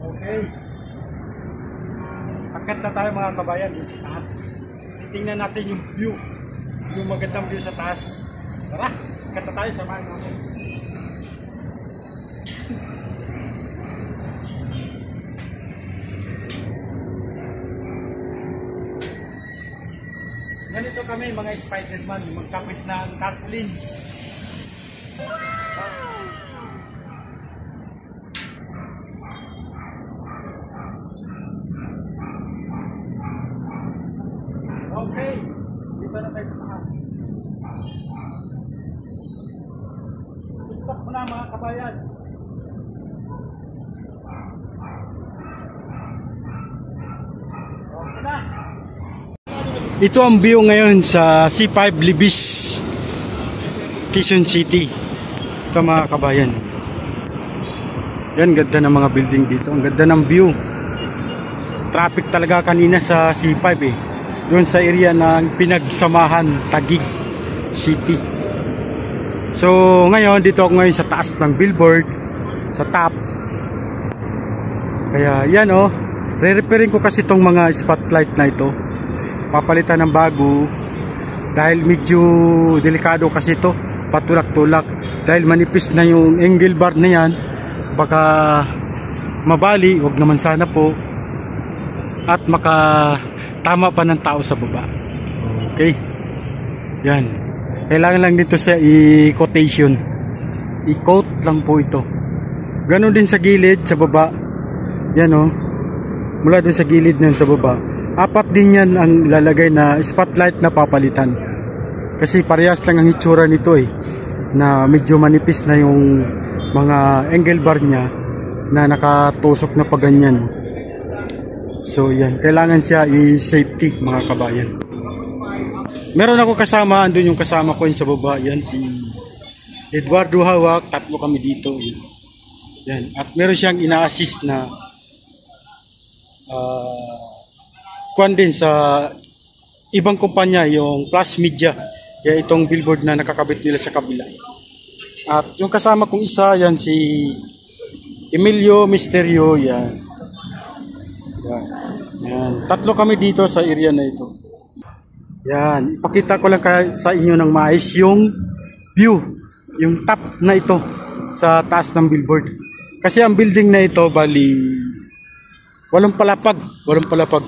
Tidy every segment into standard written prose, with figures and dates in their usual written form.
Okay. Akyat na tayo mga kabayan dito sa taas. Titingnan natin yung view. Yung magandang view sa taas. Tara, akyat na tayo, samahan natin. Ganito kami mga Spider-Man, magkapit na ang tarpaulin. Okay, dito na tayo sa taas. Tutok mo na mga kabayan. Okay na. Ito ang view ngayon sa C5 Libis, Quezon City. Ito mga kabayan. Yan, ganda ng mga building dito. Ang ganda ng view. Traffic talaga kanina sa C5 eh. Doon sa area ng pinagsamahan Taguig City. So ngayon, dito ako ngayon sa taas ng billboard, sa top. Kaya yan oh, re-repairing ko kasi itong mga spotlight na ito. Papalitan ng bago dahil medyo delikado kasi ito, patulak-tulak dahil manipis na yung angle bar na yan, baka mabali, wag naman sana po, at tama pa ng tao sa baba. Okay, yan, kailangan lang dito sa i-quotation, i-quote lang po ito. Ganon din sa gilid sa baba, yan o, mula dun sa gilid nun sa baba, apat din yan ang lalagay na spotlight na papalitan. Kasi parehas lang ang itsura nito eh, na medyo manipis na yung mga angle bar niya na nakatusok na pa ganyan. So yan, kailangan siya i-safety mga kabayan. Meron ako kasama, andun yung kasama ko yun sa baba, yan si Eduardo Hawak, tatlo kami dito. Yan, at meron siyang ina-assist na kuwan din sa ibang kumpanya, yung Plus Media, kaya itong billboard na nakakabit nila sa kabila. At yung kasama kong isa, yan si Emilio Misterio, yan. Yan. Yan. Tatlo kami dito sa area na ito. Yan, ipakita ko lang sa inyo ng maayos yung view, yung top na ito sa taas ng billboard. Kasi ang building na ito, bali walang palapag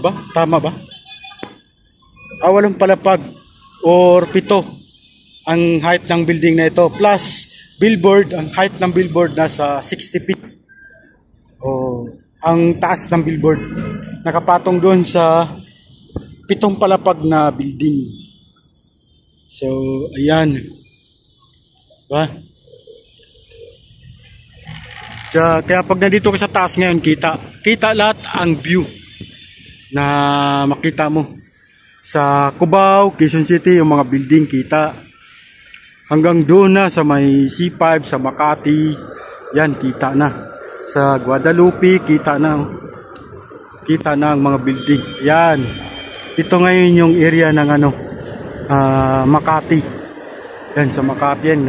ba? Tama ba? Walang palapag or 7 ang height ng building na ito. Plus billboard, ang height ng billboard nasa 60 feet. Ang taas ng billboard nakapatong doon sa 7 palapag na building. So ayan, ba? Kaya pag nandito ka sa taas ngayon, kita lahat ang view na makita mo sa Cubao, Quezon City, yung mga building kita hanggang doon na sa may C5 sa Makati, yan kita na. Sa Guadalupe kita na ang mga building. Yan, ito ngayon yung area ng Makati. Yan sa Makati, yan,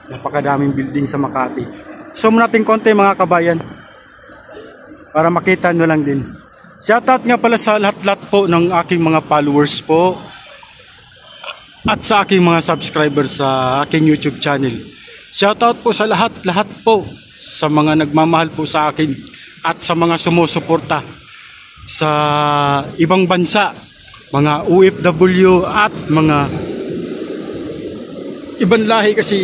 napakadaming building sa Makati. Zoom natin konti mga kabayan para makita nyo lang din. Shoutout nga pala sa lahat-lahat po ng aking mga followers po at sa aking mga subscribers sa aking YouTube channel. Shoutout po sa lahat-lahat po sa mga nagmamahal po sa akin at sa mga sumusuporta sa ibang bansa, mga OFW at mga ibang lahi, kasi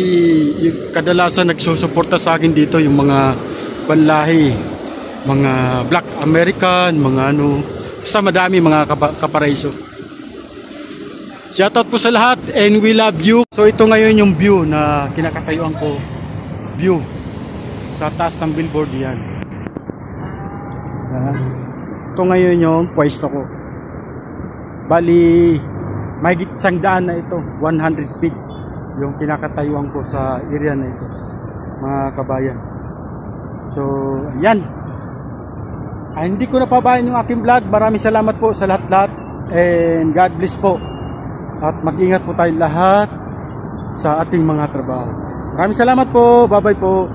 kadalasan nagsusuporta sa akin dito yung mga banlahi, mga Black American, mga basta madami mga kaparaiso. Shoutout po sa lahat and we love you. So ito ngayon yung view na kinakatayuan ko, view sa taas ng billboard yan. Ito ngayon yung pwesto ko. Bali mahigit 100 na ito, 100 feet yung kinakatayuan ko sa area na ito mga kabayan. So yan, hindi ko napabayaan yung aking vlog. Maraming salamat po sa lahat-lahat and God bless po, at mag-ingat po tayo lahat sa ating mga trabaho. Maraming salamat po, bye bye po.